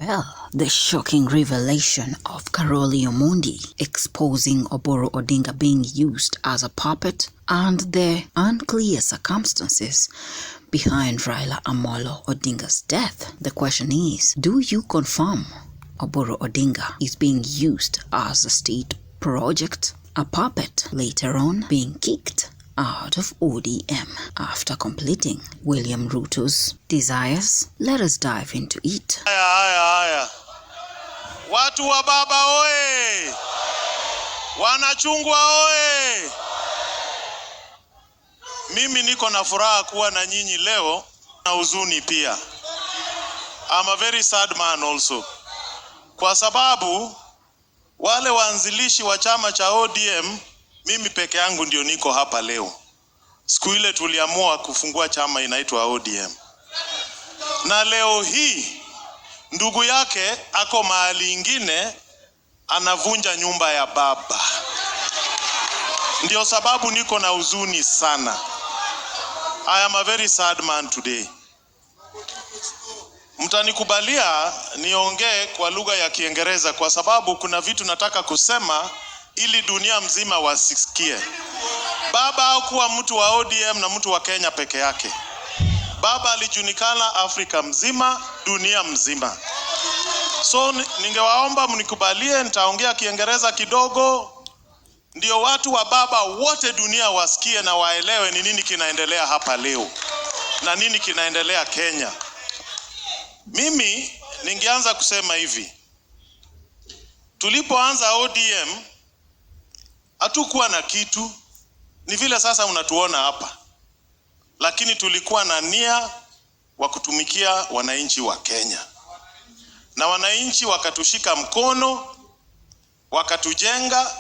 Well, the shocking revelation of Karoli Omondi exposing Oboro Odinga being used as a puppet and the unclear circumstances behind Raila Odinga's death. The question is, do you confirm Oboro Odinga is being used as a state project, a puppet, later on being kicked out of ODM after completing William Ruto's desires? Let us dive into it. Haya. Watu wa baba oe! Wanachungwa oe! Mimi niko na furaha kuwa na nyinyi leo na huzuni pia. I'm a very sad man also. Kwa sababu wale waanzilishi wa chama cha ODM, mimi peke yangu ndio niko hapa leo. Siku ile tuliamua kufungua chama inaitwa ODM. Na leo hii ndugu yake ako mahali ingine anavunja nyumba ya baba. Ndio sababu niko na huzuni sana. I am a very sad man today. Mtanikubalia niongee kwa lugha ya Kiingereza kwa sababu kuna vitu nataka kusema ili dunia mzima wasisikie. Baba hakuwa mtu wa ODM na mtu wa Kenya peke yake. Baba alijulikana Afrika mzima, dunia mzima. So ningewaomba mnikubalie nitaongea Kiingereza kidogo ndio watu wa baba wote dunia wasikie na waelewe ni nini kinaendelea hapa leo na nini kinaendelea Kenya. Mimi ningeanza kusema hivi. Tulipoanza ODM hatukuwa na kitu, ni vile sasa unatuona hapa. Lakini tulikuwa na nia wa kutumikia wananchi wa Kenya. Na wananchi wakatushika mkono, wakatujenga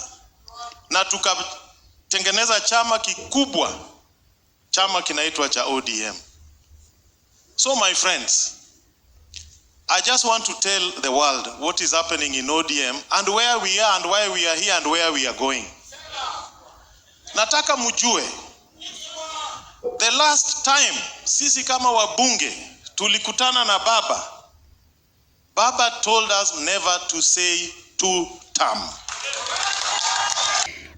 na tukatengeneza chama kikubwa. Chama kinaitwa cha ODM. So my friends, I just want to tell the world what is happening in ODM and where we are and why we are here and where we are going. Nataka mjue, the last time sisi kama wabunge tulikutana na Baba told us never to say two-term.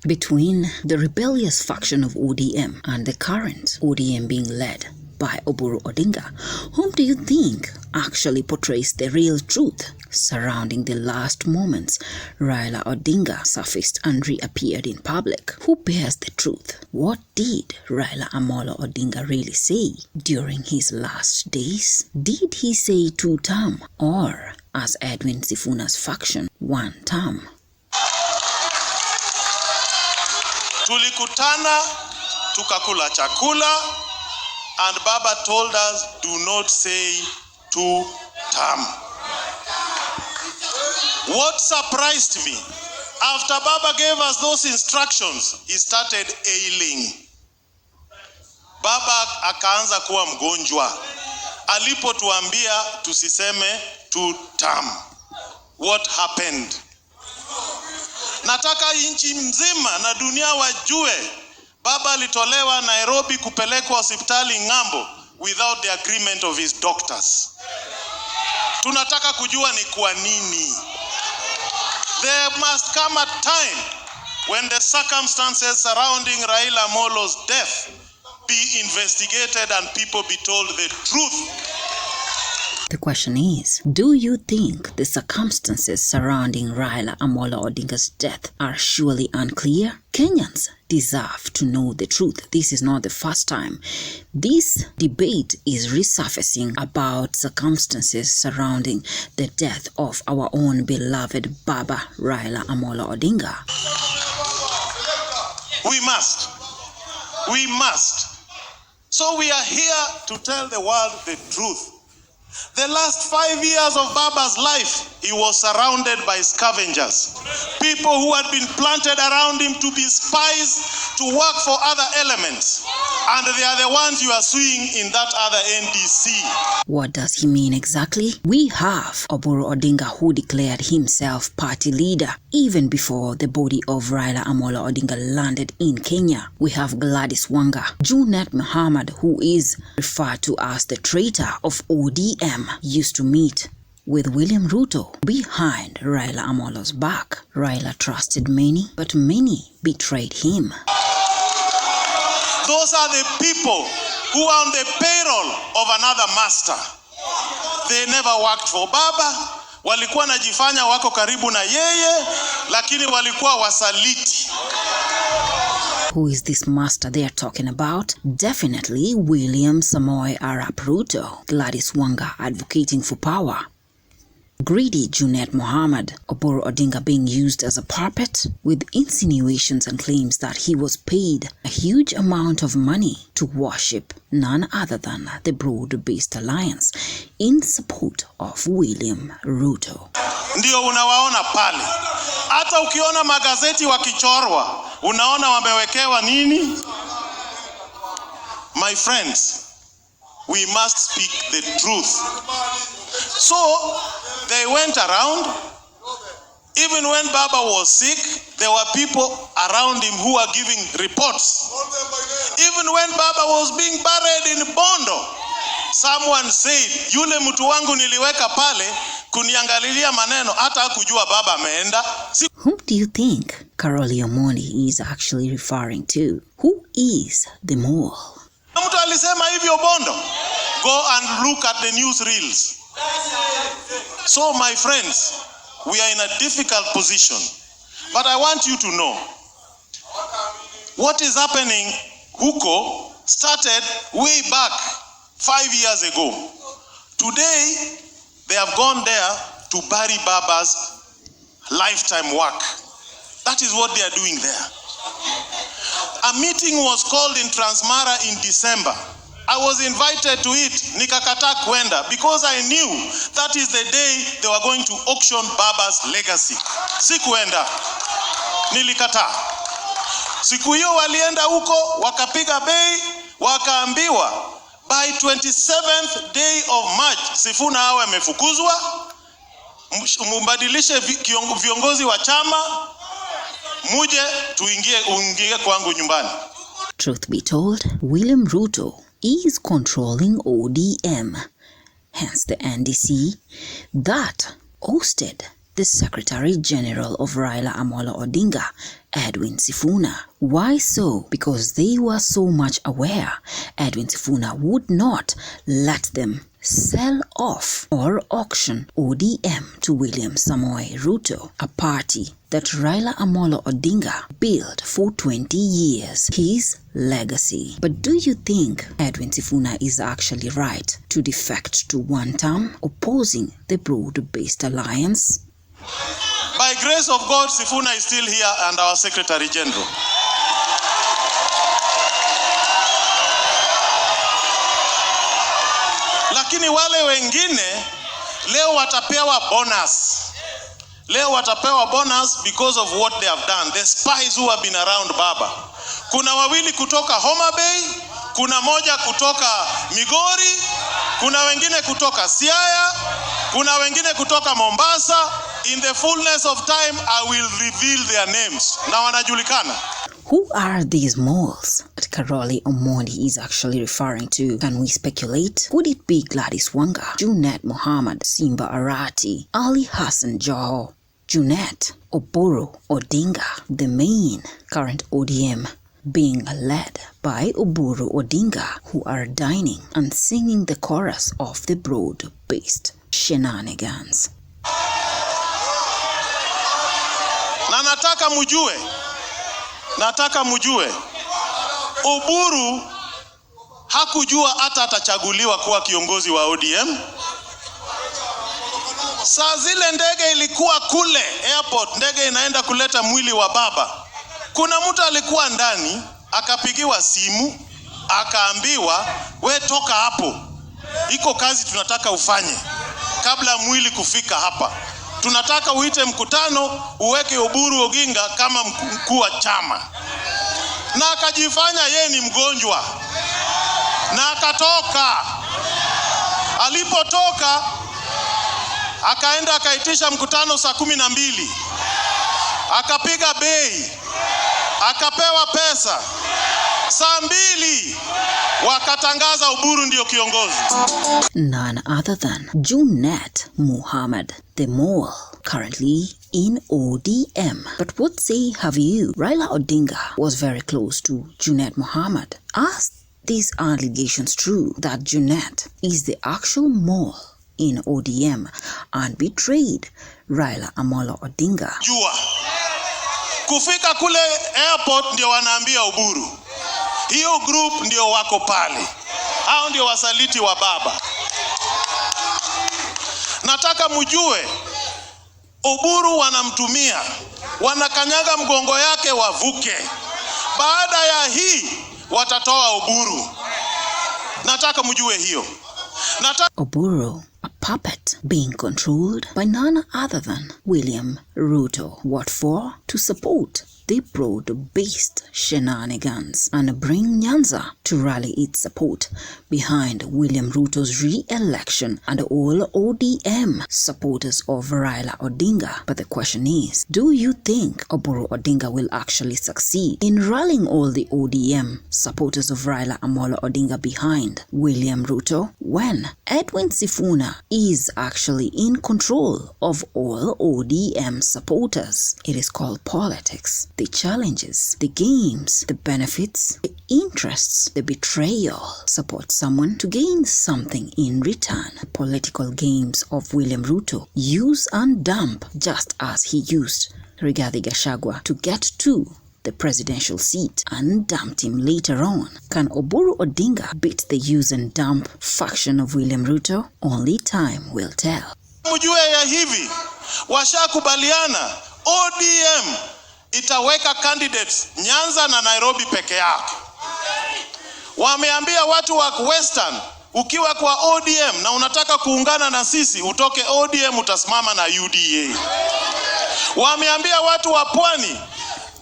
Between the rebellious faction of ODM and the current ODM being led by Oboro Odinga, whom do you think actually portrays the real truth surrounding the last moments Raila Odinga surfaced and reappeared in public? Who bears the truth? What did Raila Odinga really say during his last days? Did he say two-term or, as Edwin Sifuna's faction, one-term? Tulikutana, tukakula chakula, and Baba told us, do not say two-term. What surprised me, after Baba gave us those instructions, he started ailing. Baba akaanza kuwa mgonjwa. Alipotuambia tusiseme two-term. What happened? Nataka nchi mzima na dunia wajue Baba alitolewa Nairobi kupelekwa hospitali ng'ambo without the agreement of his doctors. Tunataka kujua ni kwa nini. There must come a time when the circumstances surrounding Raila Amolo's death be investigated and people be told the truth. The question is, do you think the circumstances surrounding Raila Odinga's death are surely unclear? Kenyans deserve to know the truth. This is not the first time this debate is resurfacing about circumstances surrounding the death of our own beloved Baba Raila Odinga. We must. So we are here to tell the world the truth. The last 5 years of Baba's life, he was surrounded by scavengers. People who had been planted around him to be spies, to work for other elements. And they are the ones you are suing in that other NDC. What does he mean exactly? We have Oboro Odinga, who declared himself party leader even before the body of Raila Odinga landed in Kenya. We have Gladys Wanga, Junet Muhammad, who is referred to as the traitor of ODM, used to meet with William Ruto behind Raila Amolo's back. Raila trusted many, but many betrayed him. Those are the people who are on the payroll of another master. They never worked for Baba. Walikuwa najifanya wako karibu na yeye, lakini walikuwa wasaliti. Who is this master they are talking about? Definitely William Samoei Arap Ruto. Gladys Wanga advocating for power. Greedy Junet Mohammed, Oboro Odinga being used as a puppet, with insinuations and claims that he was paid a huge amount of money to worship none other than the broad-based alliance in support of William Ruto. Ndio unawaona pale. Hata ukiona magazeti wakichorwa, unaona wamewekewa nini? My friends, we must speak the truth. So, they went around. Even when Baba was sick, there were people around him who were giving reports. Even when Baba was being buried in Bondo, someone said, yule mtu wangu niliweka pale kuniangalilia maneno hata kujua Baba ameenda. Who do you think Karoli Omondi is actually referring to? Who is the mole? Mtu alisema hivyo Bondo. Go and look at the news reels. So my friends, we are in a difficult position. But I want you to know, what is happening huko started way back 5 years ago. Today, they have gone there to bury Baba's lifetime work. That is what they are doing there. A meeting was called in Transmara in December. I was invited to it, nikakataa kwenda, because I knew that is the day they were going to auction Baba's legacy. Sikuenda, nilikataa. Siku hiyo walienda huko, wakapiga bei, wakaambiwa, by 27th day of March, Sifuna awe amefukuzwa, mbadilishe viongozi wa chama, muje uingie kwangu nyumbani. Truth be told, William Ruto is controlling ODM, hence the NDC that ousted the Secretary General of Raila Odinga, Edwin Sifuna. Why so? Because they were so much aware Edwin Sifuna would not let them sell off or auction ODM to William Samoei Ruto, a party that Raila Odinga built for 20 years, his legacy. But do you think Edwin Sifuna is actually right to defect to one term, opposing the broad-based alliance? By grace of God, Sifuna is still here and our Secretary General. Lakini wale wengine leo watapewa bonus. Leo watapewa bonus because of what they have done. The spies who have been around Baba. Kuna wawili kutoka Homa Bay, kuna moja kutoka Migori, kuna wengine kutoka Siaya, kuna wengine kutoka Mombasa. In the fullness of time, I will reveal their names. Na wanajulikana. Who are these moles that Karoli Omondi is actually referring to? Can we speculate? Could it be Gladys Wanga, Junet Mohammed, Simba Arati, Ali Hassan Joho, Junet, Oboro Odinga, the main current ODM being led by Oboro Odinga, who are dining and singing the chorus of the broad-based shenanigans? Na nataka mjue, Oburu hakujua hata atachaguliwa kuwa kiongozi wa ODM. Saa zile ndege ilikuwa kule airport, ndege inaenda kuleta mwili wa Baba. Kuna mtu alikuwa ndani, akapigiwa simu, akaambiwa, we toka hapo. Iko kazi tunataka ufanye kabla mwili kufika hapa. Tunataka uite mkutano, uweke Oburu Odinga kama mkuu wa chama. Na akajifanya yeye ni mgonjwa. Na akatoka. Alipotoka, akaenda akaitisha mkutano saa 12. Akapiga bei. Akapewa pesa. Saa 2 wakatangaza Oburu ndio kiongozi. None other than Junet Mohammed, the mole, currently in ODM. But what say have you? Raila Odinga was very close to Junet Mohammed. Are these allegations true that Junet is the actual mole in ODM and betrayed Raila Amolo Odinga? Jua kufika kule airport ndio wanaambia Oburu, hiyo group ndio wako pale, hao ndio wasaliti wa baba. Nataka mjue Oburu wanamtumia, wanakanyaga mgongo yake wavuke. Baada ya hii watatoa Oburu. Nataka mjue hiyo. Oburu, a puppet being controlled by none other than William Ruto. What for? To support the broad-based shenanigans and bring Nyanza to rally its support behind William Ruto's re-election and all ODM supporters of Raila Odinga. But the question is, do you think Oburu Odinga will actually succeed in rallying all the ODM supporters of Raila Amolo Odinga behind William Ruto when Edwin Sifuna is actually in control of all ODM supporters? It is called politics. The challenges, the games, the benefits, the interests, the betrayal. Support someone to gain something in return. The political games of William Ruto. Use and dump, just as he used Rigathi Gachagua to get to the presidential seat and dumped him later on. Can Oburu Odinga beat the use and dump faction of William Ruto? Only time will tell. Mjue ya hivi, washakubaliana ODM itaweka candidates Nyanza na Nairobi peke yake. Wameambia watu wa Western, ukiwa kwa ODM na unataka kuungana na sisi, utoke ODM utasimama na UDA. Wameambia watu wa Pwani,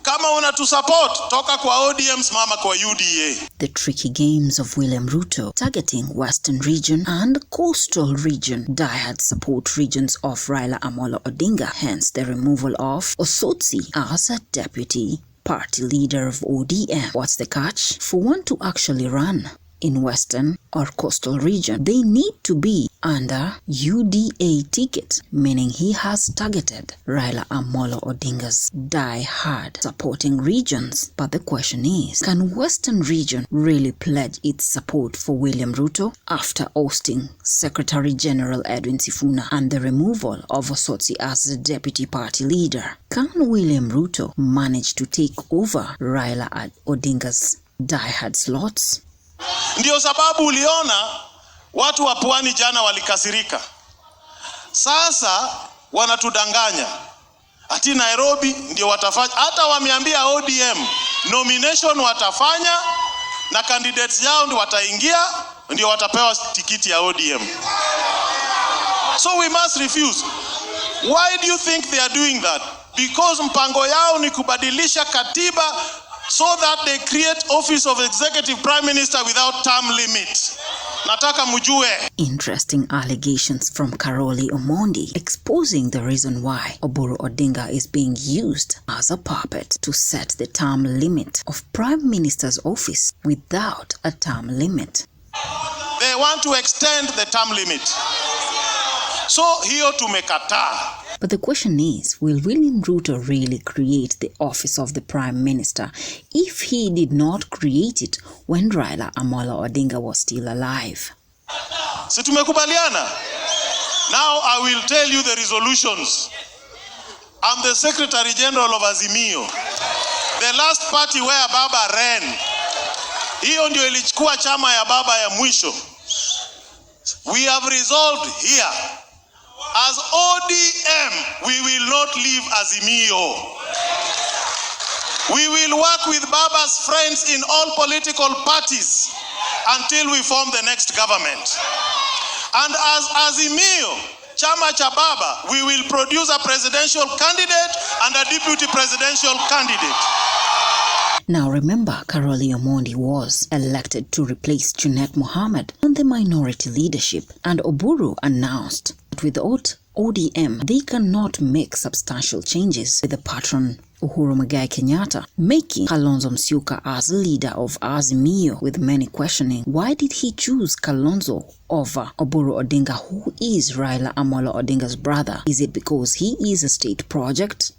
kama unatusupport, toka kwa ODM, simama kwa UDA. The tricky games of William Ruto targeting Western region and coastal region diehard support regions of Raila Amolo Odinga, hence the removal of Osotsi as a deputy party leader of ODM. What's the catch? For one to actually run in Western or coastal region, they need to be under UDA ticket, meaning he has targeted Raila Amolo Odinga's die-hard supporting regions. But the question is, can Western region really pledge its support for William Ruto after ousting Secretary General Edwin Sifuna and the removal of Osotsi as the deputy party leader? Can William Ruto manage to take over Raila Odinga's die-hard slots? Ndio sababu uliona watu wa Pwani jana walikasirika. Sasa wanatudanganya ati Nairobi ndio watafanya. Hata wameambia ODM nomination watafanya na candidates yao ndio wataingia, ndio watapewa tikiti ya ODM. So we must refuse. Why do you think they are doing that? Because mpango yao ni kubadilisha katiba so that they create office of executive prime minister without term limit. Nataka mjue. Interesting allegations from Karoli Omondi exposing the reason why Oburu Odinga is being used as a puppet to set the term limit of prime minister's office without a term limit. They want to extend the term limit. So hiyo tumekataa. But the question is, will William Ruto really create the office of the Prime Minister if he did not create it when Raila Amolo Odinga was still alive? Si tumekubaliana? Now I will tell you the resolutions. I'm the Secretary General of Azimio. The last party where Baba ran, hiyo ndio ilichukua chama ya Baba ya mwisho. We have resolved here, as ODM, we will not leave Azimio. We will work with Baba's friends in all political parties until we form the next government. And as Azimio, Chama cha Baba, we will produce a presidential candidate and a deputy presidential candidate. Now remember, Karoli Omondi was elected to replace Junet Mohammed on the minority leadership, and Oburu announced that without ODM, they cannot make substantial changes with the pattern Uhuru Muigai Kenyatta, making Kalonzo Musyoka as leader of Azimio, with many questioning why did he choose Kalonzo over Oburu Odinga, who is Raila Amolo Odinga's brother. Is it because he is a state project?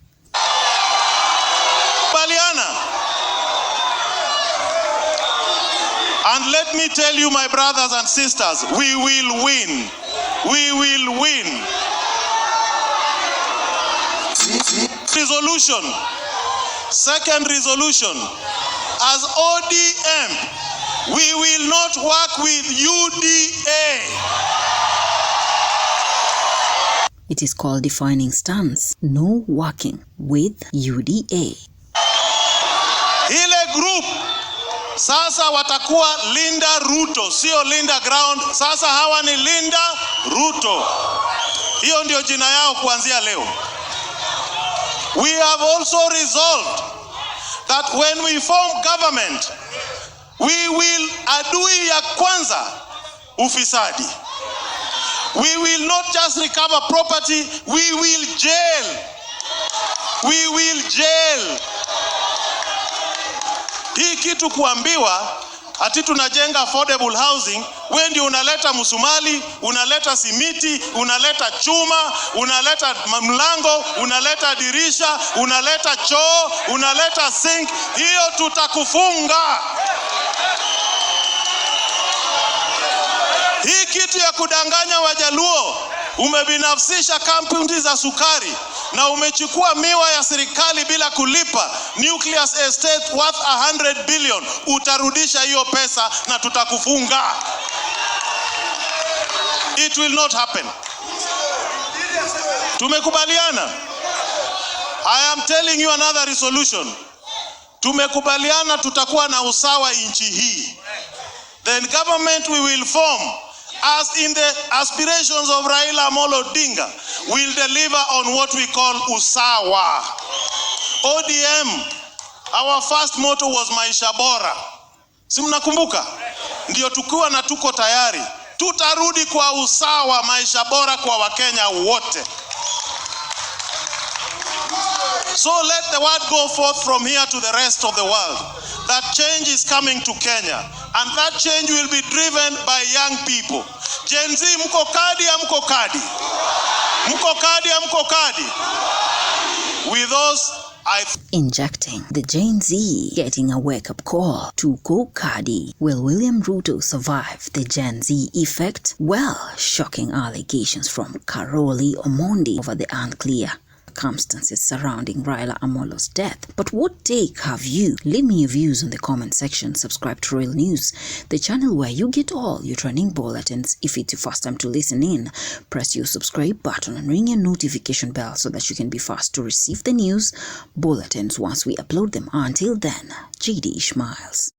And let me tell you, my brothers and sisters, we will win. We will win. Resolution. Second resolution. As ODM, we will not work with UDA. It is called defining stance. No working with UDA. Ile group sasa watakuwa Linda Ruto, sio Linda Ground. Sasa hawa ni Linda Ruto. Hiyo ndio jina yao kuanzia leo. We have also resolved that when we form government, we will adui ya kwanza ufisadi. We will not just recover property, we will jail. We will jail. Hii kitu kuambiwa ati tunajenga affordable housing, wewe ndio unaleta musumali, unaleta simiti, unaleta chuma, unaleta mlango, unaleta dirisha, unaleta choo, unaleta sink. Hiyo tutakufunga. Hii kitu ya kudanganya Wajaluo, umebinafsisha kampuni za sukari na umechukua miwa ya serikali bila kulipa, nucleus estate worth 100 billion, utarudisha hiyo pesa na tutakufunga. It will not happen. Tumekubaliana. I am telling you another resolution. Tumekubaliana tutakuwa na usawa nchi hii. Then government we will form, as in the aspirations of Raila Odinga, will deliver on what we call usawa. ODM, our first motto was maisha bora. Si mnakumbuka? Ndio tukiwa na tuko tayari, tutarudi kwa usawa, maisha bora kwa Wakenya wote. So let the word go forth from here to the rest of the world that change is coming to Kenya, and that change will be driven by young people. Gen Z, mko kadi ya mko kadi? Mko kadi ya mko kadi? With those, injecting the Gen Z, getting a wake-up call to go Kadi. Will William Ruto survive the Gen Z effect? Well, shocking allegations from Karoli Omondi'S over the unclear circumstances surrounding Raila Amolo's death. But what take have you? Leave me your views in the comment section. Subscribe to Real News, the channel where you get all your trending bulletins. If it's your first time to listen in, press your subscribe button and ring your notification bell so that you can be fast to receive the news bulletins once we upload them. Until then, GD Smiles.